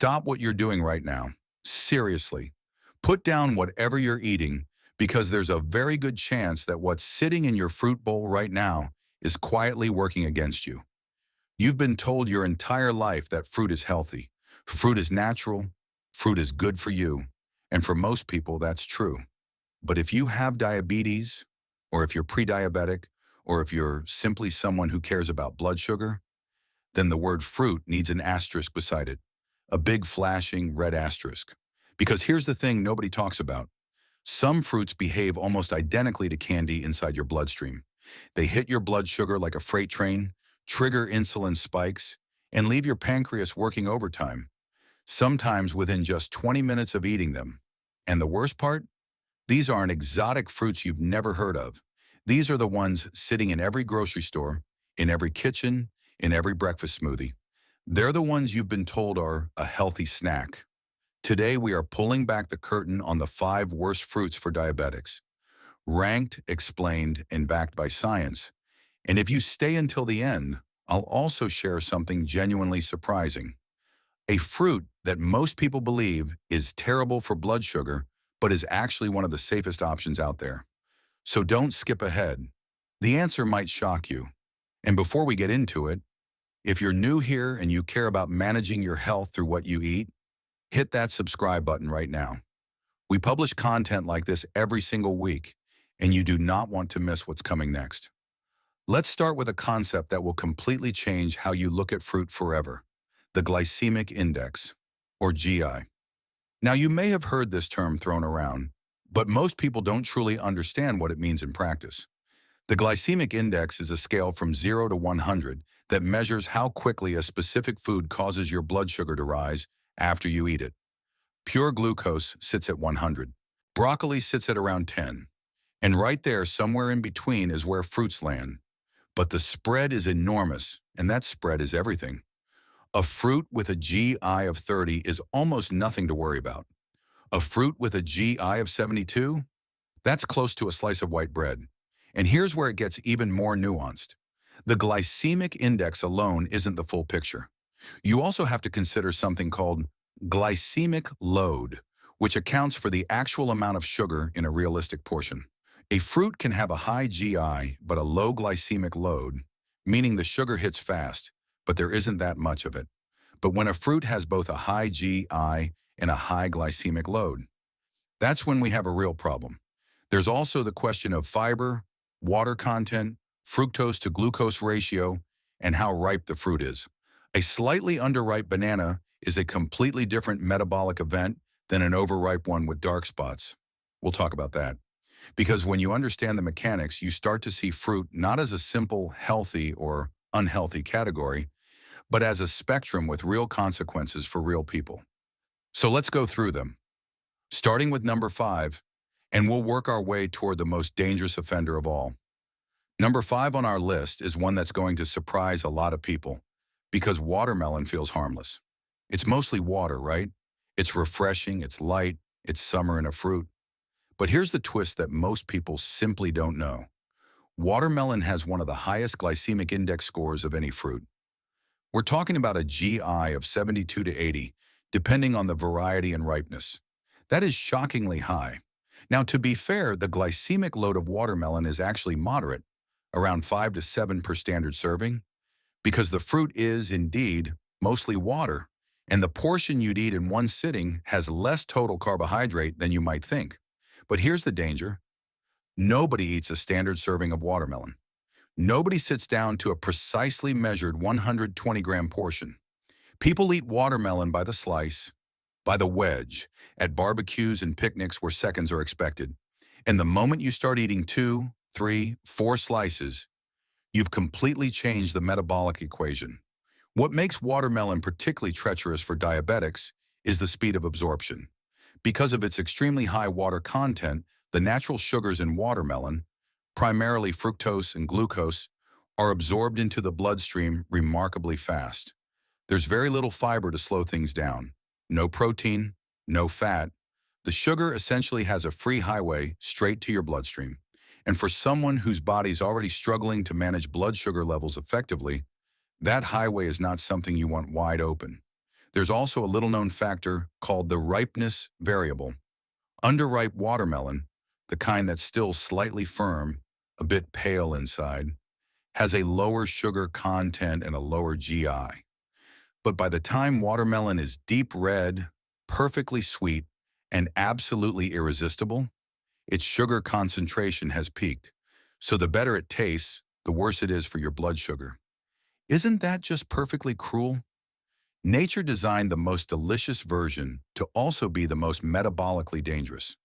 Stop what you're doing right now. Seriously. Put down whatever you're eating because there's a very good chance that what's sitting in your fruit bowl right now is quietly working against you. You've been told your entire life that fruit is healthy, fruit is natural, fruit is good for you, and for most people that's true. But if you have diabetes, or if you're pre-diabetic, or if you're simply someone who cares about blood sugar, then the word fruit needs an asterisk beside it, a big flashing red asterisk. Because here's the thing nobody talks about. Some fruits behave almost identically to candy inside your bloodstream. They hit your blood sugar like a freight train, trigger insulin spikes, and leave your pancreas working overtime, sometimes within just 20 minutes of eating them. And the worst part? These aren't exotic fruits you've never heard of. These are the ones sitting in every grocery store, in every kitchen, in every breakfast smoothie. They're the ones you've been told are a healthy snack. Today, we are pulling back the curtain on the 5 worst fruits for diabetics, ranked, explained, and backed by science. And if you stay until the end, I'll also share something genuinely surprising. A fruit that most people believe is terrible for blood sugar, but is actually one of the safest options out there. So don't skip ahead. The answer might shock you. And before we get into it, if you're new here and you care about managing your health through what you eat, hit that subscribe button right now. We publish content like this every single week, and you do not want to miss what's coming next. Let's start with a concept that will completely change how you look at fruit forever: the glycemic index, or GI. Now, you may have heard this term thrown around, but most people don't truly understand what it means in practice. The glycemic index is a scale from 0 to 100 that measures how quickly a specific food causes your blood sugar to rise after you eat it. Pure glucose sits at 100. Broccoli sits at around 10. And right there, somewhere in between, is where fruits land. But the spread is enormous, and that spread is everything. A fruit with a GI of 30 is almost nothing to worry about. A fruit with a GI of 72? That's close to a slice of white bread. And here's where it gets even more nuanced. The glycemic index alone isn't the full picture. You also have to consider something called glycemic load, which accounts for the actual amount of sugar in a realistic portion. A fruit can have a high GI but a low glycemic load, meaning the sugar hits fast, but there isn't that much of it. But when a fruit has both a high GI and a high glycemic load, that's when we have a real problem. There's also the question of fiber, water content, fructose to glucose ratio, and how ripe the fruit is. A slightly underripe banana is a completely different metabolic event than an overripe one with dark spots. We'll talk about that. Because when you understand the mechanics, you start to see fruit not as a simple healthy or unhealthy category, but as a spectrum with real consequences for real people. So let's go through them, starting with number 5, and we'll work our way toward the most dangerous offender of all. Number 5 on our list is one that's going to surprise a lot of people, because watermelon feels harmless. It's mostly water, right? It's refreshing, it's light, it's summer in a fruit. But here's the twist that most people simply don't know. Watermelon has one of the highest glycemic index scores of any fruit. We're talking about a GI of 72 to 80, depending on the variety and ripeness. That is shockingly high. Now, to be fair, the glycemic load of watermelon is actually moderate, around 5 to 7 per standard serving, because the fruit is, indeed, mostly water, and the portion you'd eat in one sitting has less total carbohydrate than you might think. But here's the danger. Nobody eats a standard serving of watermelon. Nobody sits down to a precisely measured 120-gram portion. People eat watermelon by the slice, by the wedge, at barbecues and picnics where seconds are expected. And the moment you start eating 2, 3, 4 slices, you've completely changed the metabolic equation. What makes watermelon particularly treacherous for diabetics is the speed of absorption. Because of its extremely high water content, the natural sugars in watermelon, primarily fructose and glucose, are absorbed into the bloodstream remarkably fast. There's very little fiber to slow things down. No protein, no fat. The sugar essentially has a free highway straight to your bloodstream. And for someone whose body's already struggling to manage blood sugar levels effectively, that highway is not something you want wide open. There's also a little-known factor called the ripeness variable. Underripe watermelon, the kind that's still slightly firm, a bit pale inside, has a lower sugar content and a lower GI. But by the time watermelon is deep red, perfectly sweet, and absolutely irresistible, its sugar concentration has peaked. So the better it tastes, the worse it is for your blood sugar. Isn't that just perfectly cruel? Nature designed the most delicious version to also be the most metabolically dangerous.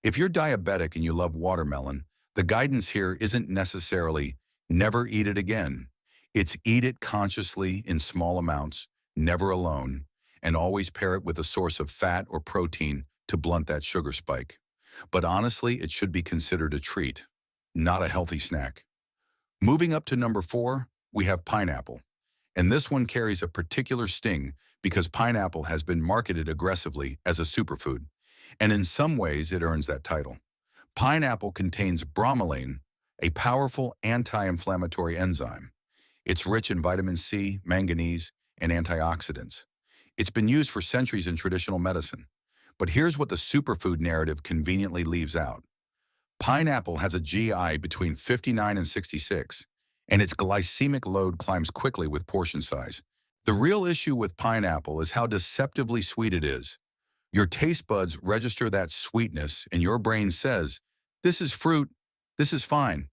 If you're diabetic and you love watermelon, the guidance here isn't necessarily never eat it again. It's eat it consciously in small amounts, never alone, and always pair it with a source of fat or protein to blunt that sugar spike. But honestly, it should be considered a treat, not a healthy snack. Moving up to number 4, we have pineapple. And this one carries a particular sting because pineapple has been marketed aggressively as a superfood. And in some ways, it earns that title. Pineapple contains bromelain, a powerful anti-inflammatory enzyme. It's rich in vitamin C, manganese, and antioxidants. It's been used for centuries in traditional medicine. But here's what the superfood narrative conveniently leaves out. Pineapple has a GI between 59 and 66, and its glycemic load climbs quickly with portion size. The real issue with pineapple is how deceptively sweet it is. Your taste buds register that sweetness, and your brain says, "This is fruit, this is fine."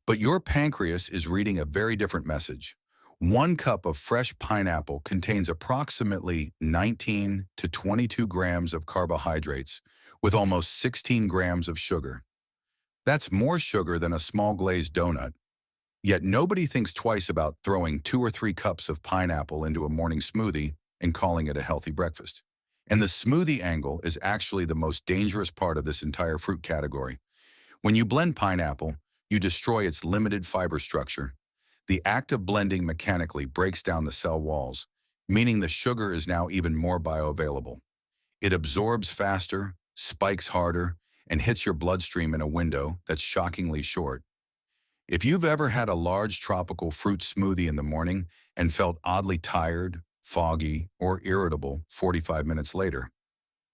But your pancreas is reading a very different message. 1 cup of fresh pineapple contains approximately 19 to 22 grams of carbohydrates, with almost 16 grams of sugar. That's more sugar than a small glazed donut. Yet nobody thinks twice about throwing 2 or 3 cups of pineapple into a morning smoothie and calling it a healthy breakfast. And the smoothie angle is actually the most dangerous part of this entire fruit category. When you blend pineapple, you destroy its limited fiber structure. The act of blending mechanically breaks down the cell walls, meaning the sugar is now even more bioavailable. It absorbs faster, spikes harder, and hits your bloodstream in a window that's shockingly short. If you've ever had a large tropical fruit smoothie in the morning and felt oddly tired, foggy, or irritable 45 minutes later,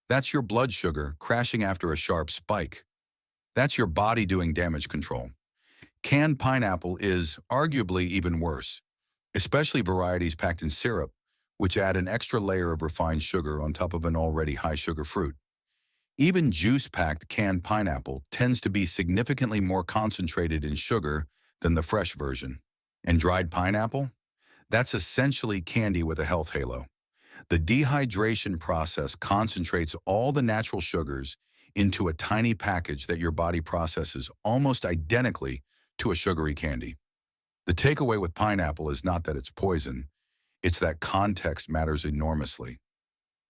that's your blood sugar crashing after a sharp spike. That's your body doing damage control. Canned pineapple is arguably even worse, especially varieties packed in syrup, which add an extra layer of refined sugar on top of an already high-sugar fruit. Even juice-packed canned pineapple tends to be significantly more concentrated in sugar than the fresh version. And dried pineapple? That's essentially candy with a health halo. The dehydration process concentrates all the natural sugars into a tiny package that your body processes almost identically to a sugary candy. The takeaway with pineapple is not that it's poison, it's that context matters enormously.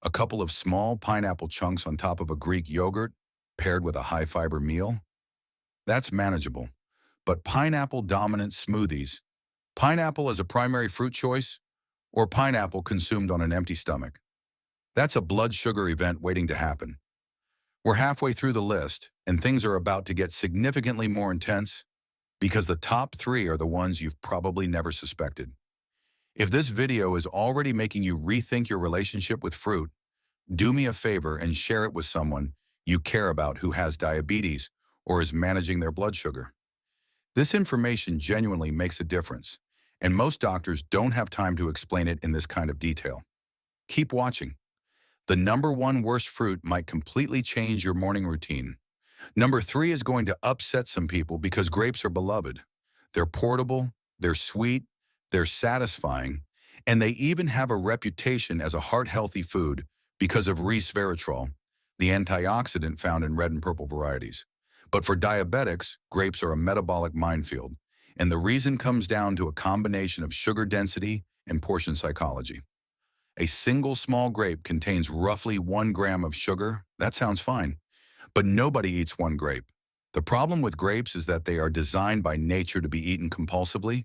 A couple of small pineapple chunks on top of a Greek yogurt paired with a high-fiber meal? That's manageable. But pineapple-dominant smoothies, pineapple as a primary fruit choice, or pineapple consumed on an empty stomach? That's a blood sugar event waiting to happen. We're halfway through the list, and things are about to get significantly more intense because the top 3 are the ones you've probably never suspected. If this video is already making you rethink your relationship with fruit, do me a favor and share it with someone you care about who has diabetes or is managing their blood sugar. This information genuinely makes a difference, and most doctors don't have time to explain it in this kind of detail. Keep watching. The number 1 worst fruit might completely change your morning routine. Number 3 is going to upset some people because grapes are beloved. They're portable, they're sweet, they're satisfying, and they even have a reputation as a heart-healthy food because of resveratrol, the antioxidant found in red and purple varieties. But for diabetics, grapes are a metabolic minefield, and the reason comes down to a combination of sugar density and portion psychology. A single small grape contains roughly 1 gram of sugar. That sounds fine, but nobody eats 1 grape. The problem with grapes is that they are designed by nature to be eaten compulsively.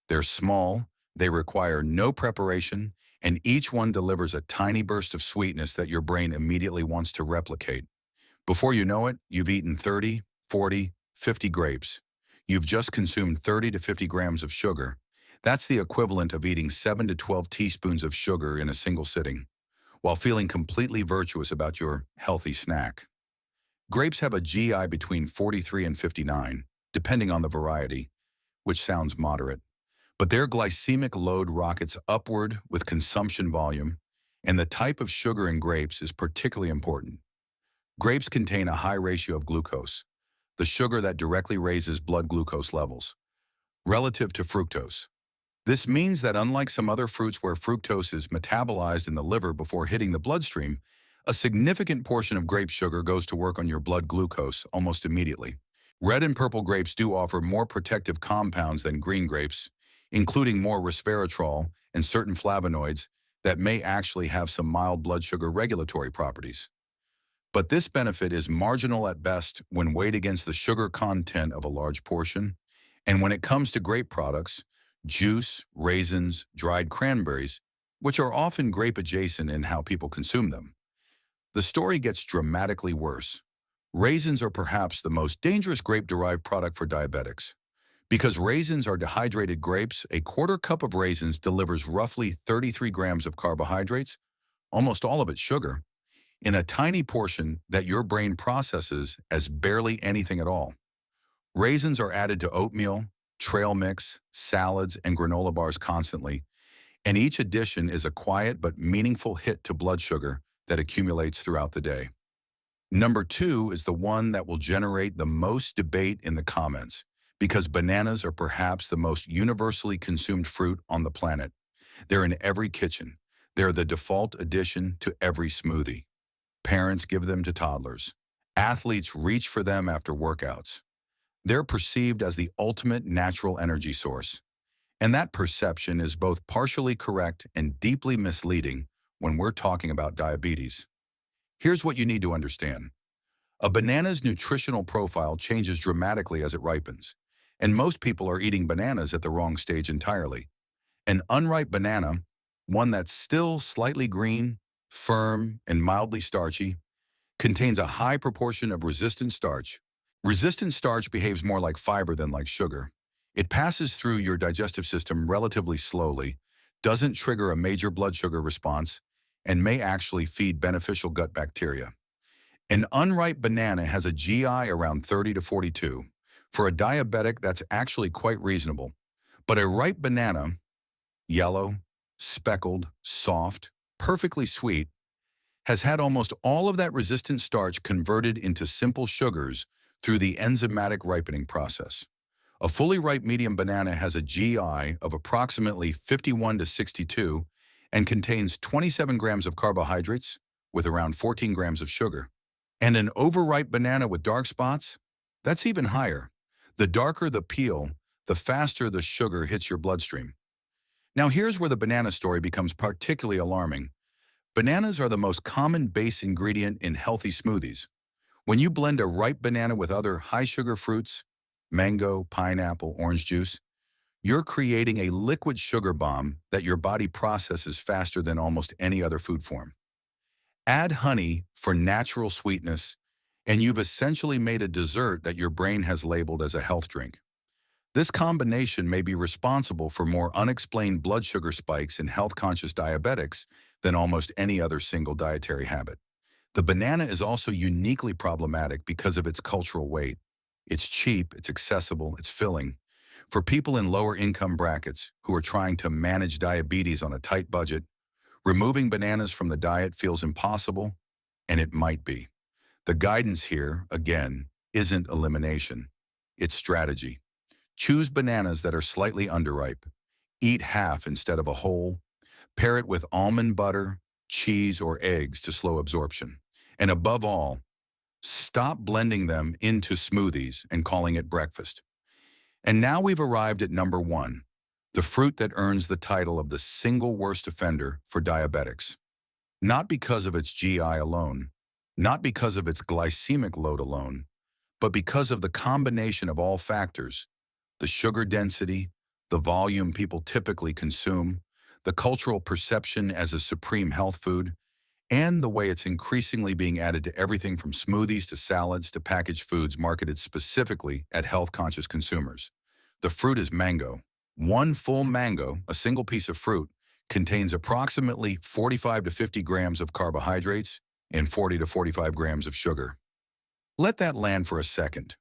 They're small, they require no preparation, and each one delivers a tiny burst of sweetness that your brain immediately wants to replicate. Before you know it, you've eaten 30, 40, 50 grapes. You've just consumed 30 to 50 grams of sugar. That's the equivalent of eating 7 to 12 teaspoons of sugar in a single sitting, while feeling completely virtuous about your healthy snack. Grapes have a GI between 43 and 59, depending on the variety, which sounds moderate. But their glycemic load rockets upward with consumption volume, and the type of sugar in grapes is particularly important. Grapes contain a high ratio of glucose, the sugar that directly raises blood glucose levels, relative to fructose. This means that unlike some other fruits where fructose is metabolized in the liver before hitting the bloodstream, a significant portion of grape sugar goes to work on your blood glucose almost immediately. Red and purple grapes do offer more protective compounds than green grapes, including more resveratrol and certain flavonoids that may actually have some mild blood sugar regulatory properties. But this benefit is marginal at best when weighed against the sugar content of a large portion. And when it comes to grape products, juice, raisins, dried cranberries, which are often grape adjacent in how people consume them, the story gets dramatically worse. Raisins are perhaps the most dangerous grape-derived product for diabetics. Because raisins are dehydrated grapes, a quarter cup of raisins delivers roughly 33 grams of carbohydrates, almost all of it sugar, in a tiny portion that your brain processes as barely anything at all. Raisins are added to oatmeal, trail mix, salads, and granola bars constantly, and each addition is a quiet but meaningful hit to blood sugar that accumulates throughout the day. Number two is the one that will generate the most debate in the comments, because bananas are perhaps the most universally consumed fruit on the planet. They're in every kitchen. They're the default addition to every smoothie. Parents give them to toddlers. Athletes reach for them after workouts. They're perceived as the ultimate natural energy source. And that perception is both partially correct and deeply misleading when we're talking about diabetes. Here's what you need to understand. A banana's nutritional profile changes dramatically as it ripens, and most people are eating bananas at the wrong stage entirely. An unripe banana, one that's still slightly green, firm, and mildly starchy, contains a high proportion of resistant starch. Resistant starch behaves more like fiber than like sugar. It passes through your digestive system relatively slowly, doesn't trigger a major blood sugar response, and may actually feed beneficial gut bacteria. An unripe banana has a GI around 30 to 42. For a diabetic, that's actually quite reasonable. But a ripe banana, yellow, speckled, soft, perfectly sweet, has had almost all of that resistant starch converted into simple sugars through the enzymatic ripening process. A fully ripe medium banana has a GI of approximately 51 to 62 and contains 27 grams of carbohydrates with around 14 grams of sugar. And an overripe banana with dark spots? That's even higher. The darker the peel, the faster the sugar hits your bloodstream. Now here's where the banana story becomes particularly alarming. Bananas are the most common base ingredient in healthy smoothies. When you blend a ripe banana with other high-sugar fruits, mango, pineapple, orange juice, you're creating a liquid sugar bomb that your body processes faster than almost any other food form. Add honey for natural sweetness, and you've essentially made a dessert that your brain has labeled as a health drink. This combination may be responsible for more unexplained blood sugar spikes in health-conscious diabetics than almost any other single dietary habit. The banana is also uniquely problematic because of its cultural weight. It's cheap, it's accessible, it's filling. For people in lower income brackets who are trying to manage diabetes on a tight budget, removing bananas from the diet feels impossible, and it might be. The guidance here, again, isn't elimination. It's strategy. Choose bananas that are slightly underripe. Eat half instead of a whole. Pair it with almond butter, cheese, or eggs to slow absorption. And above all, stop blending them into smoothies and calling it breakfast. And now we've arrived at number one, the fruit that earns the title of the single worst offender for diabetics. Not because of its GI alone, not because of its glycemic load alone, but because of the combination of all factors: the sugar density, the volume people typically consume, the cultural perception as a supreme health food, and the way it's increasingly being added to everything from smoothies to salads to packaged foods marketed specifically at health-conscious consumers. The fruit is mango. One full mango, a single piece of fruit, contains approximately 45 to 50 grams of carbohydrates and 40 to 45 grams of sugar. Let that land for a second.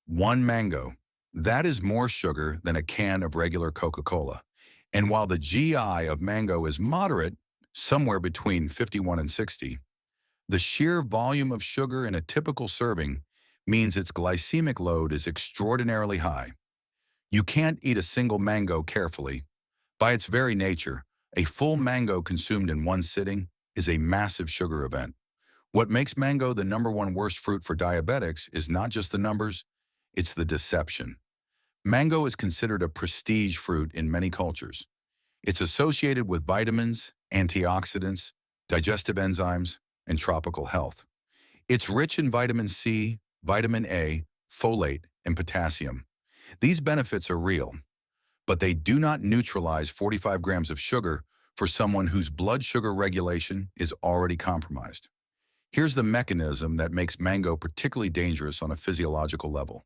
One mango. That is more sugar than a can of regular Coca-Cola. And while the GI of mango is moderate, somewhere between 51 and 60, the sheer volume of sugar in a typical serving means its glycemic load is extraordinarily high. You can't eat a single mango carefully. By its very nature, a full mango consumed in one sitting is a massive sugar event. What makes mango the #1 worst fruit for diabetics is not just the numbers, it's the deception. Mango is considered a prestige fruit in many cultures. It's associated with vitamins, antioxidants, digestive enzymes, and tropical health. It's rich in vitamin C, vitamin A, folate, and potassium. These benefits are real, but they do not neutralize 45 grams of sugar for someone whose blood sugar regulation is already compromised. Here's the mechanism that makes mango particularly dangerous on a physiological level.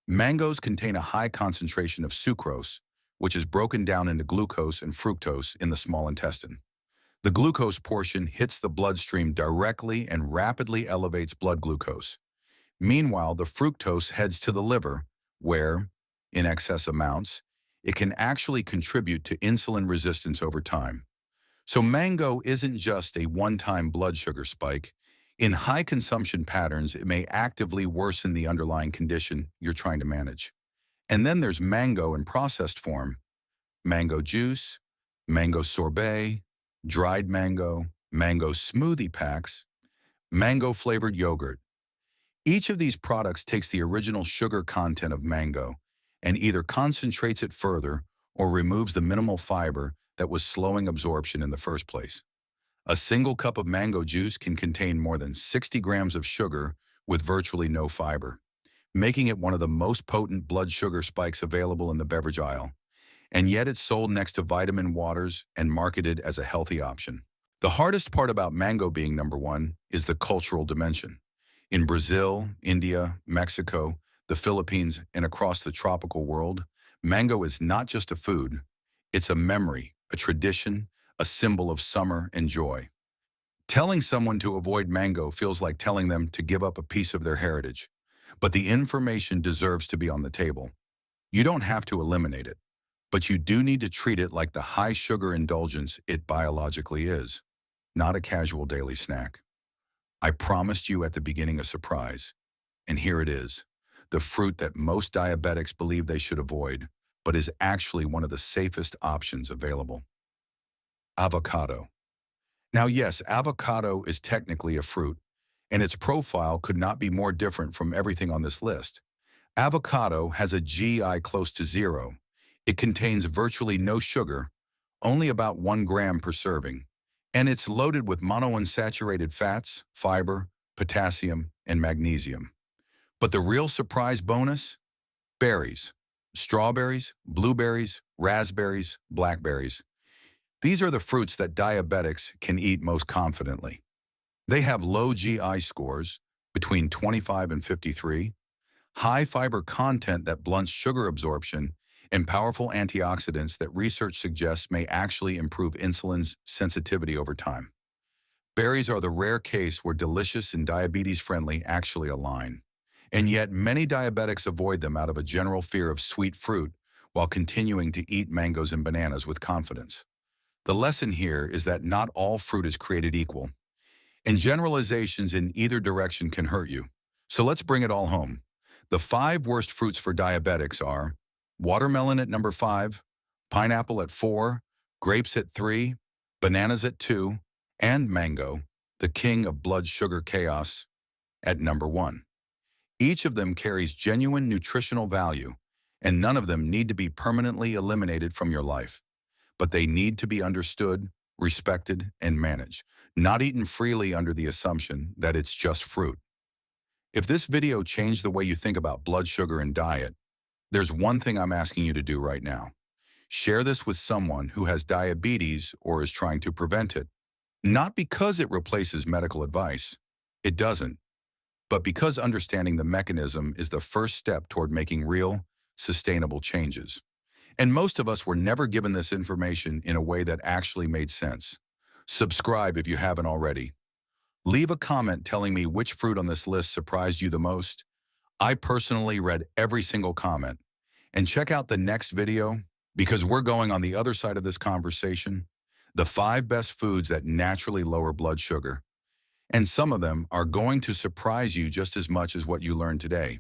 Mangoes contain a high concentration of sucrose, which is broken down into glucose and fructose in the small intestine. The glucose portion hits the bloodstream directly and rapidly elevates blood glucose. Meanwhile, the fructose heads to the liver, where, in excess amounts, it can actually contribute to insulin resistance over time. So mango isn't just a one-time blood sugar spike. In high consumption patterns, it may actively worsen the underlying condition you're trying to manage. And then there's mango in processed form: mango juice, mango sorbet, dried mango, mango smoothie packs, mango-flavored yogurt. Each of these products takes the original sugar content of mango and either concentrates it further or removes the minimal fiber that was slowing absorption in the first place. A single cup of mango juice can contain more than 60 grams of sugar with virtually no fiber, making it one of the most potent blood sugar spikes available in the beverage aisle. And yet it's sold next to vitamin waters and marketed as a healthy option. The hardest part about mango being #1 is the cultural dimension. In Brazil, India, Mexico, the Philippines, and across the tropical world, mango is not just a food, it's a memory, a tradition, a symbol of summer and joy. Telling someone to avoid mango feels like telling them to give up a piece of their heritage, but the information deserves to be on the table. You don't have to eliminate it, but you do need to treat it like the high sugar indulgence it biologically is, not a casual daily snack. I promised you at the beginning a surprise, and here it is, the fruit that most diabetics believe they should avoid, but is actually one of the safest options available: avocado. Now yes, avocado is technically a fruit, and its profile could not be more different from everything on this list. Avocado has a GI close to zero. It contains virtually no sugar, only about 1 gram per serving, and it's loaded with monounsaturated fats, fiber, potassium, and magnesium. But the real surprise bonus? Berries. Strawberries, blueberries, raspberries, blackberries. These are the fruits that diabetics can eat most confidently. They have low GI scores, between 25 and 53, high fiber content that blunts sugar absorption, and powerful antioxidants that research suggests may actually improve insulin's sensitivity over time. Berries are the rare case where delicious and diabetes-friendly actually align. And yet many diabetics avoid them out of a general fear of sweet fruit while continuing to eat mangoes and bananas with confidence. The lesson here is that not all fruit is created equal, and generalizations in either direction can hurt you. So let's bring it all home. The 5 worst fruits for diabetics are watermelon at #5, pineapple at 4, grapes at 3, bananas at 2, and mango, the king of blood sugar chaos, at #1. Each of them carries genuine nutritional value, and none of them need to be permanently eliminated from your life. But they need to be understood, respected, and managed, not eaten freely under the assumption that it's just fruit. If this video changed the way you think about blood sugar and diet, there's one thing I'm asking you to do right now. Share this with someone who has diabetes or is trying to prevent it. Not because it replaces medical advice. It doesn't. But because understanding the mechanism is the first step toward making real, sustainable changes. And most of us were never given this information in a way that actually made sense. Subscribe if you haven't already. Leave a comment telling me which fruit on this list surprised you the most. I personally read every single comment. And check out the next video because we're going on the other side of this conversation, the 5 best foods that naturally lower blood sugar. And some of them are going to surprise you just as much as what you learned today.